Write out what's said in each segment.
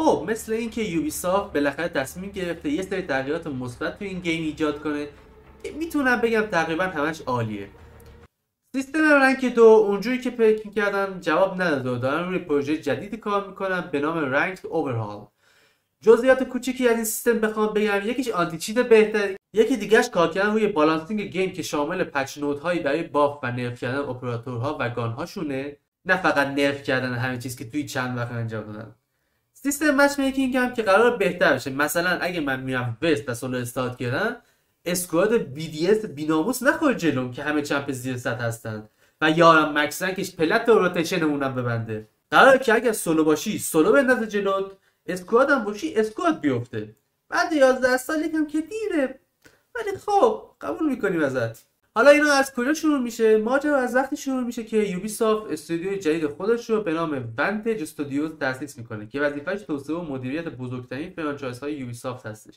خب مثل اینکه یوبیسافت بالاخره تصمیم گرفته یه سری تغییرات مثبت تو این گیم ایجاد کنه که میتونم بگم تقریبا همش عالیه. سیستم رنک 2 اونجوری که فکر می‌کردم جواب نداد و دارن روی پروژه جدیدی کار میکنن به نام رنک اوورهال. جزئیات کوچیکی از این سیستم بخوام بگم، یکیش آنتی چیت بهتر، یکی دیگهش کار کردن روی بالانسینگ گیم که شامل پچ نودهایی برای باف و نرف کردن اپراتورها و گانهاشونه، نه فقط نرف کردن همه چیز که توی چند وقت انجام دادن. سیستم مچ میکینگ هم که قرار بهتر بشه. مثلا اگه من میرم وست و سولو استارت کردن، اسکواد BDS بیناموس نخوره جلوم که همه چمپ زیر 100 هستن و یارم مکس رنکش پلت و روتیشنمونم ببنده. قراره که اگه سولو باشی سولو بندازه جلوت، اسکواد هم باشی اسکواد بیفته. بعد 11 سال یکم که دیره، ولی خب قبول میکنیم ازت. حالا اینا از کجا شروع میشه؟ ماجرا از وقتی شروع میشه که یوبیسافت استودیوی جدید خودش رو به نام ونتج استودیوز تأسیس میکنه که وظیفه‌اش توسعه و مدیریت بزرگترین فرانچایزهای یوبیسافت هستش،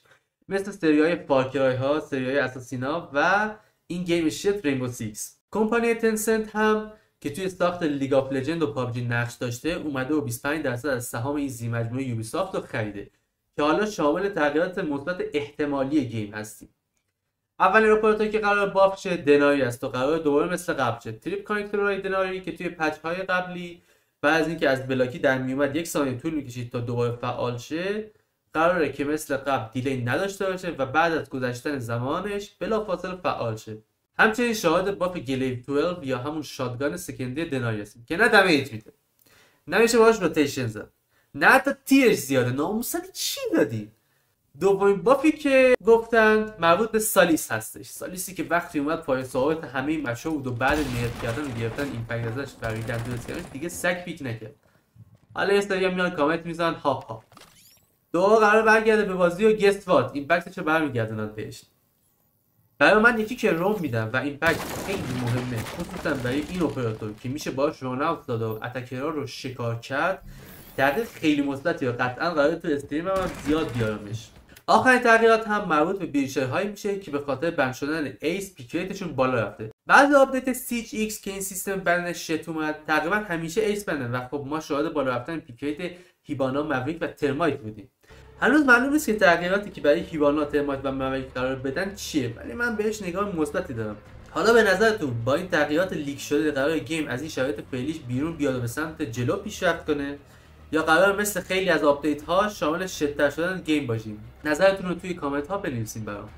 مثل سری‌های فارکرای ها، سری‌های اساسینا و این گیم شیت رینبو سیکس. کمپانی تنسنت هم که توی ساخت لیگ آف لجند و پابجی نقش داشته، اومده و 25% از سهام این زی مجموعه یوبیسافت رو خریده که حالا شامل تغییرات مثبت احتمالی گیم هستیم. اولین اپراتوری که قرار باف شه دناری است و قرار دوباره مثل قبل شه. تریپ کانکتورهای دناری که توی پچ های قبلی بعد از اینکه از بلاکی در میومد 1 ثانیه طول میکشید تا دوباره فعال شه، قراره که مثل قبل دیلی نداشته باشه و بعد از گذشتن زمانش بلافاصله فعال شه. همچنین شاهد باف گلیو 12 یا همون شاتگان سکندری دناری هستیم که نه دمیج میده، نمیشه باهاش روتیشن زد، نه حتی تیرش زیاده. ناموسن چی دادی؟ دومین بافی که گفتن مربوط به سالیس هستش. سالیسی که وقتی اومد پای صحبت همه این بچه‌ها بود و بعد نرف کردن و گرفتن ایمپکت ازش فریدن درست کردن دیگه سگ پیک نکرد. حالا یه سری میان کامنت میزنن هاپ هاپ. دو قرار برگرده به بازی و گست وات ایمپکتشو برمیگردونن بهش. برای من یکی که روم میدم و ایمپکت خیلی مهمه، خصوصا برای این اپراتور که میشه باهاش ران اوت داد و اتکرها رو شکار کرد. تغییر خیلی مثبتی و قطعا قراره تو استریم هم زیاد بیارمش. آخرین تغییرات هم مربوط به بیلچرهایی میشه که به خاطر بند شدن ایس پیک ریتشون بالا رفته. بعد آپدیت سیج ایکس که این سیستم بندش شت اومد، تقریبا همیشه ایس بندن و خب ما شاهد بالا رفتن پیک ریت هیبانا، موریک و ترمایت بودیم. هنوز معلوم نیست که تغییراتی که برای هیبانا، ترمایت و موریک قرار بدن چیه، ولی من بهش نگاه مثبتی دارم. حالا به نظرتون با این تغییرات لیک شده قرار گیم از این شرایط فعلیش بیرون بیاد و به سمت جلو پیشرفت کنه، یا قرار مثل خیلی از آپدیت ها شامل شدتر شدن گیم باشیم؟ نظرتون رو توی کامنت ها بنویسین برام.